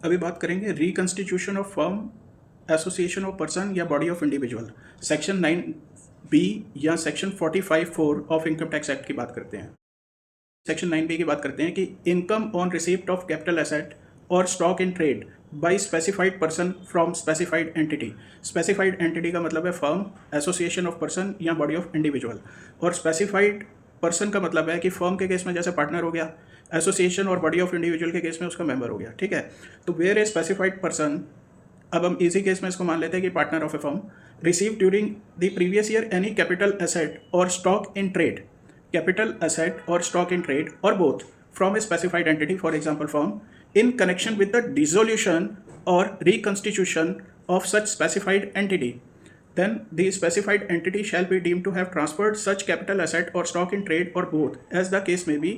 अभी बात करेंगे reconstitution of firm, association of person या body of individual. Section 9B या section 45(4) of income tax act की बात करते हैं। सेक्शन 9B की बात करते हैं कि income on receipt of capital asset और stock in trade by specified person from specified entity. Specified entity का मतलब है फर्म, एसोसिएशन ऑफ पर्सन या बॉडी ऑफ इंडिविजुअल, और स्पेसिफाइड पर्सन का मतलब है कि फर्म के केस में जैसे पार्टनर हो गया, एसोसिएशन और बॉडी ऑफ इंडिविजुअल के केस में उसका मेंबर हो गया। ठीक है, तो वेयर ए स्पेसिफाइड पर्सन, अब हम इसी केस में इसको मान लेते हैं कि partner of a firm receive during the previous year any capital asset और stock in trade, capital asset और स्टॉक इन ट्रेड और both from a specified entity, for example firm, in connection with the dissolution or reconstitution of such specified entity, then the specified entity shall be deemed to have transferred such capital asset or stock in trade or both, as the case may be,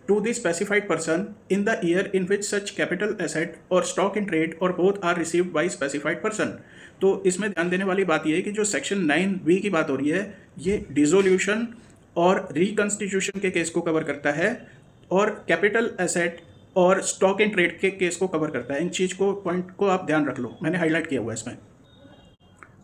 to the specified person in the year in which such capital asset or stock in trade or both are received by specified person। तो इसमें ध्यान देने वाली बात यह है कि जो सेक्शन 9B की बात हो रही है ये डिसोल्यूशन और रिकंस्टिट्यूशन के केस को कवर करता है और कैपिटल एसेट और स्टॉक इन ट्रेड के केस को कवर करता है। इन चीज़ को पॉइंट को आप ध्यान रख लो, मैंने हाईलाइट किया हुआ है इसमें।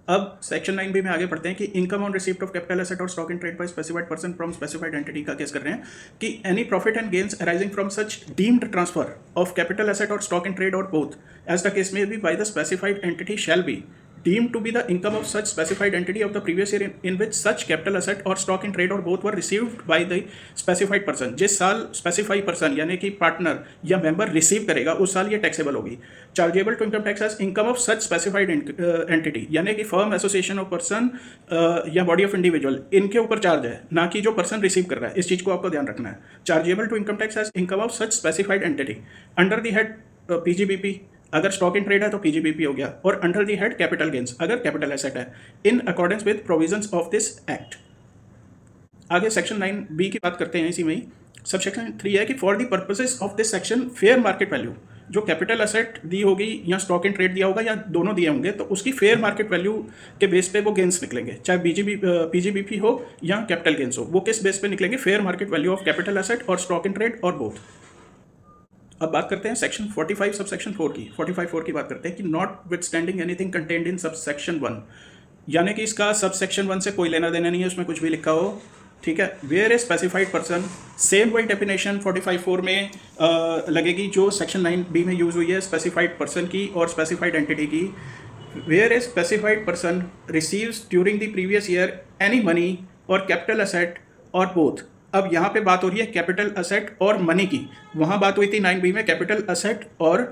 अब सेक्शन 9B में आगे पढ़ते हैं कि income on receipt of capital asset और stock in trade by specified person from specified entity का केस कर रहे हैं कि any profit and gains arising from such deemed transfer of capital asset और स्टॉक इन ट्रेड और both as the case may be by the specified entity shall be deemed to be the income of such specified entity of the previous year in which such capital asset or stock in trade or both were received by the specified person। जिस साल specified person यानी कि partner या member receive करेगा उस साल ये taxable होगी। Chargeable to income tax as income of such specified entity, यानी कि फर्म, एसोसिएशन ऑफ पर्सन या बॉडी ऑफ इंडिविजुअल, इनके ऊपर चार्ज है, ना कि जो पर्सन रिसीव कर रहा है। इस चीज़ को आपको ध्यान रखना है। Chargeable to income tax as income of such specified entity under the head PGBP, अगर स्टॉक इन ट्रेड है तो पीजीबीपी हो गया, और under the head capital gains अगर कैपिटल एसेट है, in accordance with provisions of this act. आगे section 9B की बात करते हैं। इसी में ही सब सेक्शन 3 है कि for the purposes of this section fair market value, जो कैपिटल एसेट दी होगी या स्टॉक इन ट्रेड दिया होगा या दोनों दिए होंगे, तो उसकी फेयर मार्केट वैल्यू के बेस पे वो गेन्स निकलेंगे, चाहे पीजीबीपी हो या कैपिटल गेन्स हो। वो किस बेस पे निकलेंगे? Fair market value of capital asset और स्टॉक इन ट्रेड और बोथ। अब बात करते हैं सेक्शन 45 सब सेक्शन 4 की। 45(4) की बात करते हैं कि not with standing anything contained in sub section 1, यानी कि इसका सब सेक्शन 1 से कोई लेना देना नहीं है, उसमें कुछ भी लिखा हो। ठीक है, where a specified person, same वही डेफिनेशन 45(4) में लगेगी जो सेक्शन 9B में यूज हुई है स्पेसिफाइड पर्सन की और स्पेसिफाइड एंटिटी की। Where a specified person receives during the previous year any money और कैपिटल एसेट और बोथ। अब यहाँ पे बात हो रही है कैपिटल एसेट और मनी की, वहाँ बात हुई थी 9B में कैपिटल एसेट और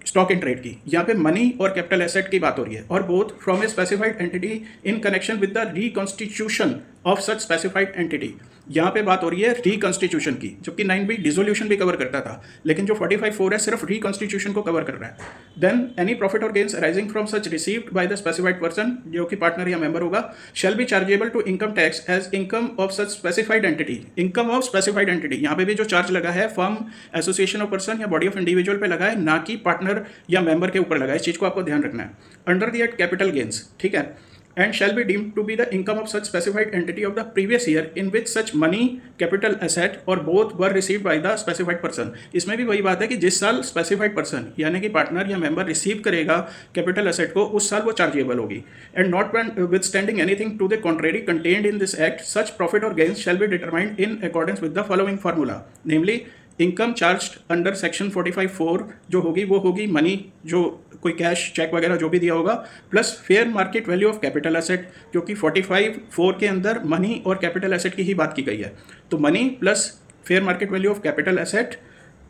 स्टॉक इन ट्रेड की, यहाँ पे मनी और कैपिटल एसेट की बात हो रही है। और both from a specified entity in connection with the reconstitution of such specified entity, यहाँ पे बात हो रही है रिकॉन्स्टिट्यूशन की, जबकि 9B डिसोल्यूशन भी कवर करता था, लेकिन जो 45(4) है सिर्फ रिकॉन्स्टिट्यूशन को कवर कर रहा है। देन एनी प्रॉफिट और gains arising from such received by the specified person, जो कि पार्टनर या मेंबर होगा, shall be chargeable to income tax as income of such specified entity. Income of specified entity, यहाँ पे भी जो चार्ज लगा है फर्म, एसोसिएशन ऑफ पर्सन या बॉडी ऑफ इंडिविजुअल पे लगा है, ना कि पार्टनर या मेंबर के ऊपर लगा है। इस चीज़ को आपको ध्यान रखना है। Under the head capital gains, ठीक है, and shall be deemed to be the income of such specified entity of the previous year in which such money, capital asset or both were received by the specified person। इसमें भी वही बात है कि जिस साल specified person यानी कि पार्टनर या मेंबर रिसीव करेगा कैपिटल एसेट को, उस साल वो चार्जेबल होगी। and not withstanding anything to the contrary contained in this act, such profit or gains shall be determined in accordance with the following formula, namely income charge under section 45(4) जो होगी वो होगी money, जो कोई cash cheque वगैरह जो भी दिया होगा, plus fair market value of capital asset, क्योंकि 45(4) के अंदर मनी और कैपिटल एसेट की ही बात की गई है। तो money plus fair market value of capital asset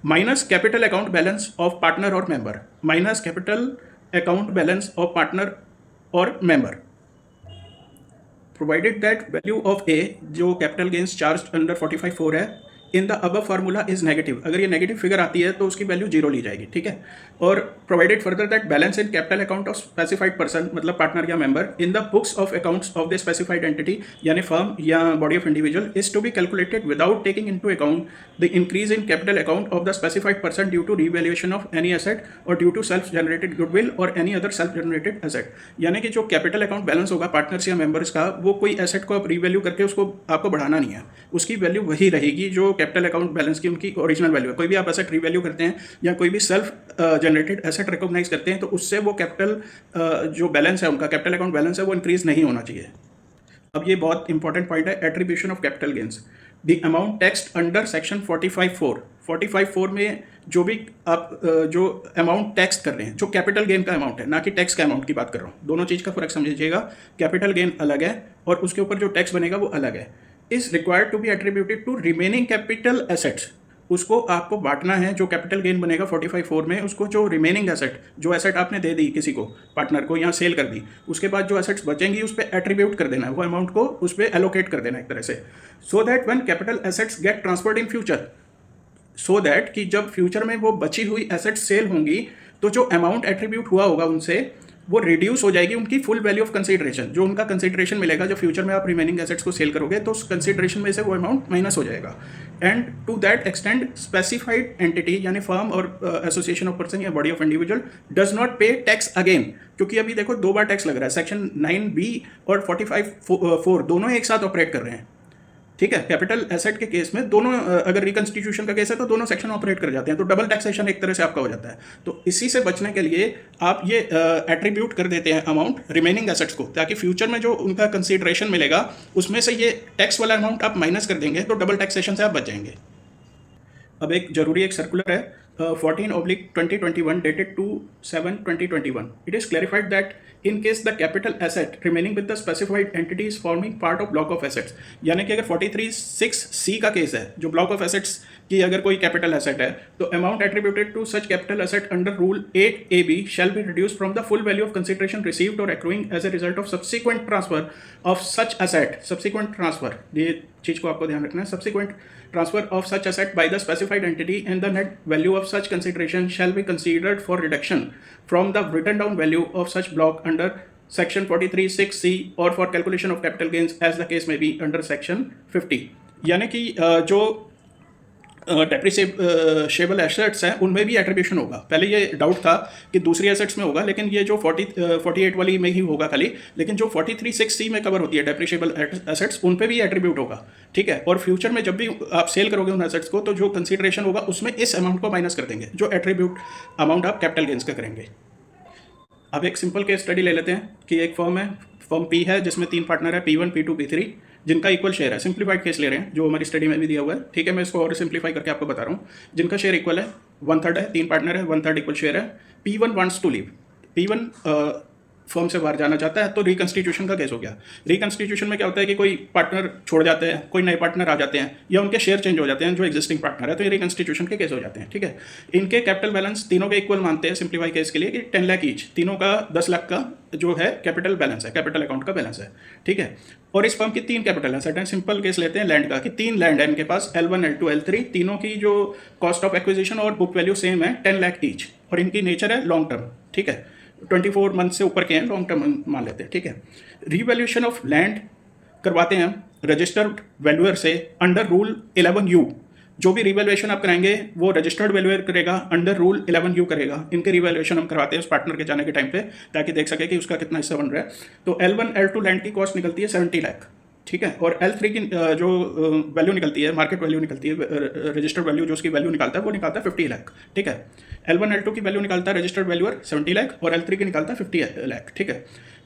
minus capital account balance of partner और member, minus capital account balance of partner और member, provided that value of A, जो कैपिटल गेन्स चार्ज अंडर 45(4) है, in the above formula is negative. अगर ये negative figure आती है तो उसकी वैल्यू 0 ली जाएगी। ठीक है, और provided further that balance in capital account of specified person, मतलब पार्टनर या member, in the books of accounts of the specified entity यानी फर्म या body of individual, is to be calculated without taking into account the increase in capital account of the specified person due to revaluation of any asset और due to self generated goodwill और any other self generated asset. यानी कि जो capital account balance होगा partners या members का, वो कोई एसेट को आप रीवैल्यू करके उसको आपको बढ़ाना नहीं है, उसकी वैल्यू वही रहेगी जो कैपिटल अकाउंट बैलेंस की उनकी ओरिजिनल वैल्यू है। कोई भी आप एसेट रीवैल्यू करते हैं या कोई भी सेल्फ जनरेटेड एसेट रिकॉग्नाइज करते हैं तो उससे वो कैपिटल जो बैलेंस है उनका कैपिटल अकाउंट बैलेंस है वो इंक्रीज नहीं होना चाहिए। अब ये बहुत इंपॉर्टेंट पॉइंट है, attribution of capital gains. The amount taxed under section 45(4) में जो भी आप जो अमाउंट टैक्स कर रहे हैं, जो कैपिटल गेन का अमाउंट है, ना कि टैक्स का अमाउंट की बात कर रहा हूँ, दोनों चीज़ का फर्क समझिएगा। कैपिटल गेन अलग है और उसके ऊपर जो टैक्स बनेगा वो अलग है। Is required to be attributed to remaining capital assets. उसको आपको बांटना है, जो कैपिटल गेन बनेगा 45(4) में, उसको जो रिमेनिंग एसेट, जो एसेट आपने दे दी किसी को, पार्टनर को, या सेल कर दी, उसके बाद जो एसेट्स बचेंगी उस पर एट्रीब्यूट कर देना है, वो अमाउंट को उस पर एलोकेट कर देना है एक तरह से। So that when capital assets get transferred in future, so that कि जब फ्यूचर में वो बची हुई एसेट्स सेल होंगी तो जो अमाउंट एट्रीब्यूट हुआ होगा उनसे वो रिड्यूस हो जाएगी उनकी फुल वैल्यू ऑफ कंसीडरेशन। जो उनका कंसीडरेशन मिलेगा जब फ्यूचर में आप रिमेनिंग एसेट्स को सेल करोगे तो उस कंसीडरेशन में से वो अमाउंट माइनस हो जाएगा। And to that extent specified entity यानी फर्म और एसोसिएशन ऑफ पर्सन या body of individual does not pay tax again. क्योंकि अभी देखो 2 बार टैक्स लग रहा है, सेक्शन 9B और 45(4) दोनों एक साथ ऑपरेट कर रहे हैं। ठीक है, कैपिटल एसेट के केस में दोनों, अगर रिकंस्टिट्यूशन का केस है तो दोनों सेक्शन ऑपरेट कर जाते हैं, तो डबल टैक्सेशन एक तरह से आपका हो जाता है। तो इसी से बचने के लिए आप ये एट्रीब्यूट कर देते हैं अमाउंट रिमेनिंग एसेट्स को, ताकि फ्यूचर में जो उनका कंसीडरेशन मिलेगा उसमें से ये टैक्स वाला अमाउंट आप माइनस कर देंगे तो डबल टैक्सेशन से आप बच जाएंगे। अब एक जरूरी एक सर्कुलर है 14/2021 dated 2/7/2021. It is clarified that in case the capital asset remaining with the specified entity is forming part of block of assets, यानी कि अगर 43(6)(c) का केस है, जो ब्लॉक ऑफ एसेट्स की अगर कोई कैपिटल एसेट है, तो amount attributed to such capital asset under rule 8AB shall be reduced from the full value of consideration received or accruing as a result of subsequent transfer of such asset. Subsequent transfer, ये चीज़ को आपको ध्यान रखना है। Subsequent transfer of such asset by the specified entity and the net value of such consideration shall be considered for reduction from the written down value of such block under section 43(6)(c or for calculation of capital gains as the case may be under section 50. यानी कि जो depreciable assets हैं उनमें भी attribution होगा। पहले ये doubt था कि दूसरी एसेट्स में होगा, लेकिन ये जो 48 वाली में ही होगा खाली, लेकिन जो 43(6)(c) में कवर होती है डेप्रिसिएबल एसेट्स, उन पे भी एट्रीब्यूट होगा। ठीक है, और फ्यूचर में जब भी आप सेल करोगे उन एसेट्स को तो जो कंसीडरेशन होगा उसमें इस अमाउंट को माइनस कर देंगे, जो एट्रीब्यूट अमाउंट आप कैपिटल गेन्स का करेंगे। अब एक सिंपल केस स्टडी ले लेते हैं कि एक फर्म है, फर्म P है, जिसमें 3 पार्टनर है, P1, P2, P3, जिनका इक्वल शेयर है। सिंप्लीफाइड केस ले रहे हैं जो हमारी स्टडी में भी दिया हुआ है। ठीक है, मैं इसको और सिंप्लीफाई करके आपको बता रहा हूँ। जिनका शेयर इक्वल है, 1/3 है, 3 पार्टनर है, 1/3 इक्वल शेयर है। P1 wants to leave, P1 firm से बाहर जाना चाहता है, तो रिकंस्टिट्यूशन का केस हो गया। रिकंस्टिट्यूशन में क्या होता है कि कोई पार्टनर छोड़ जाते हैं, कोई नए पार्टनर आ जाते हैं, या उनके शेयर चेंज हो जाते हैं जो एग्जिस्टिंग पार्टनर है, तो ये रिकंस्टिट्यूशन के केस हो जाते हैं। ठीक है, इनके कैपिटल बैलेंस तीनों के इक्वल मानते हैं सिंप्लीफाई केस के लिए कि 10 लाख ईच, तीनों का 10 लाख का जो है कैपिटल बैलेंस है, कैपिटल अकाउंट का बैलेंस है। ठीक है, और इस फर्म की 3 कैपिटल एसेट हैं। सिंपल केस लेते हैं लैंड का, कि 3 लैंड है इनके पास, L1, L2, L3, तीनों की जो कॉस्ट ऑफ एक्विजिशन और बुक वैल्यू सेम है 10 लाख ईच, और इनकी नेचर है लॉन्ग टर्म। ठीक है, 24 मंथ से ऊपर के हैं, लॉन्ग टर्म मान लेते हैं। ठीक है, रिवैल्यूएशन ऑफ लैंड करवाते हैं हम रजिस्टर्ड वैल्यूअर से अंडर रूल 11U। जो भी रिवैल्यूएशन आप कराएंगे वो रजिस्टर्ड वैल्यूअर करेगा, अंडर रूल 11U करेगा। इनके रिवैल्यूएशन हम करवाते हैं उस पार्टनर के जाने के टाइम पे, ताकि देख सके कि उसका कितना हिस्सा बन रहा है। तो L1, L2 लैंड की कॉस्ट निकलती है 70 लाख। ठीक है, और L3 की जो वैल्यू निकलती है, मार्केट वैल्यू निकलती है, रजिस्टर्ड वैल्यू जो उसकी वैल्यू निकालता है वो निकालता है 50 लाख। ठीक है, L1, L2 की वैल्यू निकालता है रजिस्टर्ड वैल्यूअर 70 लाख, और L3 की निकालता है 50 लाख। ठीक है,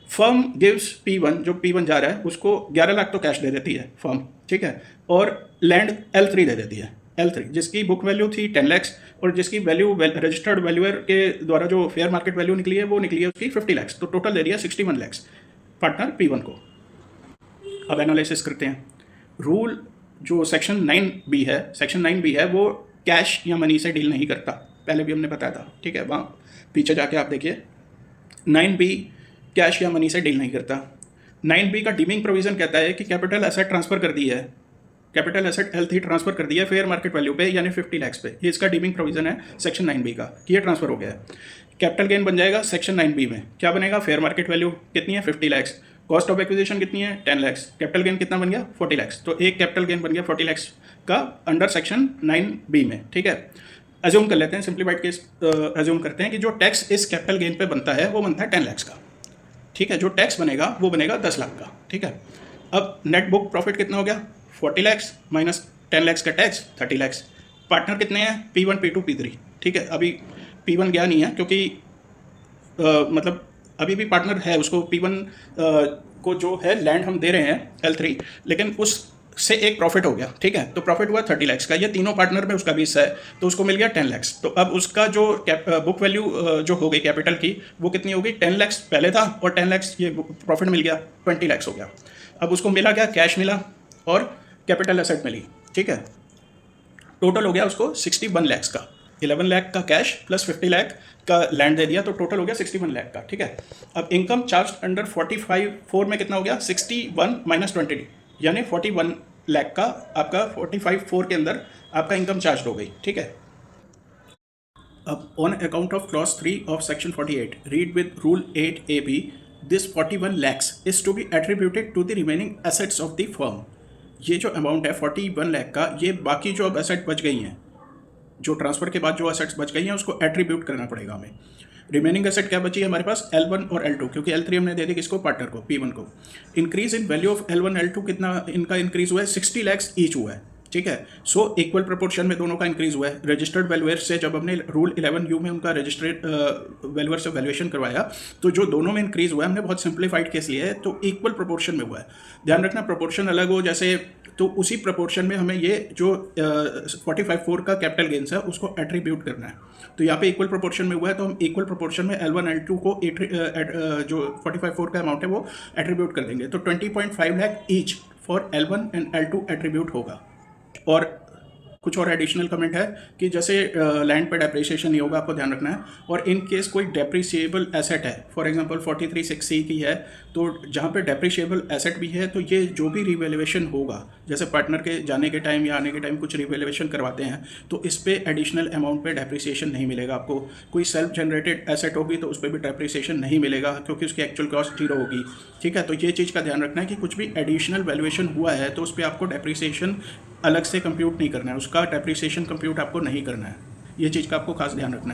फर्म गिव्स P1, जो P1 जा रहा है उसको 11 लाख तो कैश दे देती है फर्म। ठीक है, और लैंड L3 दे देती है, L3 जिसकी बुक वैल्यू थी 10 लाख, और जिसकी वैल्यू रजिस्टर्ड वैल्यूअर के द्वारा जो फेयर मार्केट वैल्यू निकली है वो निकली है उसकी 50 लाख, तो टोटल दे दिया 61 लाख पार्टनर P1 को। अब एनालिसिस करते हैं। रूल जो सेक्शन 9B है, सेक्शन 9B है वो कैश या मनी से डील नहीं करता, पहले भी हमने बताया था। ठीक है, वहाँ पीछे जाके आप देखिए 9B कैश या मनी से डील नहीं करता। 9B का डीमिंग प्रोविजन कहता है कि कैपिटल एसेट ट्रांसफर कर दी है, कैपिटल एसेट L3 ट्रांसफर कर दिया फेयर मार्केट वैल्यू पे, यानी 50 लाख पे। ये इसका डीमिंग प्रोविजन है सेक्शन 9B का, कि ये ट्रांसफर हो गया है। कैपिटल गेन बन जाएगा सेक्शन 9B में, क्या बनेगा? फेयर मार्केट वैल्यू कितनी है? 50 लाख। कॉस्ट ऑफ एक्विजिशन कितनी है? 10 लाख। कैपिटल गेन कितना बन गया? 40 लाख। तो एक कैपिटल गेन बन गया 40 लाख का अंडर सेक्शन 9B में। ठीक है, अज्यूम कर लेते हैं, सिंप्लीफाइड केस अज्यूम करते हैं कि जो टैक्स इस कैपिटल गेन पे बनता है वो बनता है 10 लाख का। ठीक है, जो टैक्स बनेगा वो बनेगा 10 लाख का। ठीक है, अब नेट बुक प्रॉफिट कितना हो गया? 40 लाख माइनस 10 लाख का टैक्स 30 लाख। पार्टनर कितने हैं? P1 P2 P3। ठीक है, अभी P1 गया नहीं है क्योंकि मतलब अभी भी पार्टनर है, उसको P1 को जो है लैंड हम दे रहे हैं L3, लेकिन उससे एक प्रॉफिट हो गया। ठीक है, तो प्रॉफिट हुआ 30 लाख का। ये तीनों पार्टनर में उसका भी हिस्सा है, तो उसको मिल गया 10 लाख। तो अब उसका जो बुक वैल्यू जो हो गई कैपिटल की, वो कितनी हो गई? 10 लाख पहले था और 10 लाख ये प्रॉफिट मिल गया, 20 लाख हो गया। अब उसको मिला क्या? कैश मिला और कैपिटल एसेट मिली। ठीक है, टोटल हो गया उसको 61 लाख का। 11 लाख का कैश प्लस 50 लाख का लैंड दे दिया, तो टोटल हो गया 61 लाख का। ठीक है, अब इनकम चार्ज अंडर 45(4) में कितना हो गया? 61 माइनस 20, यानी 41 लाख का आपका 45(4) के अंदर आपका इनकम चार्ज हो गई। ठीक है, अब on account of clause 3 of section 48 read with rule 8AB, this 41 lakhs is to be attributed to the remaining assets of the firm. ये जो अमाउंट है 41 लाख का, ये बाकी जो अब एसेट बच गई हैं, जो ट्रांसफर के बाद जो एसेट्स बच गई हैं, उसको एट्रीब्यूट करना पड़ेगा हमें। रिमेनिंग एसेट क्या बची है हमारे पास? L1 और L2, क्योंकि L3 हमने दे दी किसको? पार्टनर को, P1 को। Increase in value of L1 L2 कितना इनका इंक्रीज हुआ है? 60 लाख ईच हुआ है। ठीक है, सो इक्वल प्रोपोर्शन में दोनों का इंक्रीज हुआ है। रजिस्टर्ड वैल्यूअर से जब हमने रूल 11U में उनका रजिस्टर्ड वैल्यूअर से वैल्यूएशन करवाया, तो जो दोनों में इंक्रीज हुआ है, हमने बहुत सिंप्लीफाइड केस लिया है, तो इक्वल प्रोपोर्शन में हुआ है। ध्यान रखना, प्रोपोर्शन अलग हो जैसे, तो उसी प्रोपोर्शन में हमें ये जो 45(4) का कैपिटल गेंस है उसको एट्रीब्यूट करना है। तो यहाँ पे इक्वल प्रोपोर्शन में हुआ है, तो हम इक्वल प्रोपोर्शन में L1 L2 को जो 45(4) का अमाउंट है वो एट्रीब्यूट कर देंगे। तो 20.5 lakh each for L1 and L2 attribute होगा। और कुछ और एडिशनल कमेंट है कि जैसे लैंड पर डेप्रिसिएशन नहीं होगा, आपको ध्यान रखना है। और इन केस कोई डेप्रिसिएबल एसेट है, फॉर एग्जांपल 43(6)(c) की है, तो जहाँ पे डेप्रिसिएबल एसेट भी है, तो ये जो भी रिवैल्यूएशन होगा, जैसे पार्टनर के जाने के टाइम या आने के टाइम कुछ रिवैल्यूएशन करवाते हैं, तो इस पर एडिशनल अमाउंट पे डेप्रिसिएशन नहीं मिलेगा आपको। कोई सेल्फ जनरेटेड एसेट होगी तो उस पर भी डेप्रिसिएशन नहीं मिलेगा, क्योंकि उसकी एक्चुअल कॉस्ट 0 होगी। ठीक है, तो ये चीज़ का ध्यान रखना है कि कुछ भी एडिशनल वैल्यूएशन हुआ है तो उस पर आपको डेप्रिसिएशन अलग से कंप्यूट नहीं करना है, उसका डेप्रिसिएशन कंप्यूट आपको नहीं करना है। ये चीज़ का आपको खास ध्यान रखना है।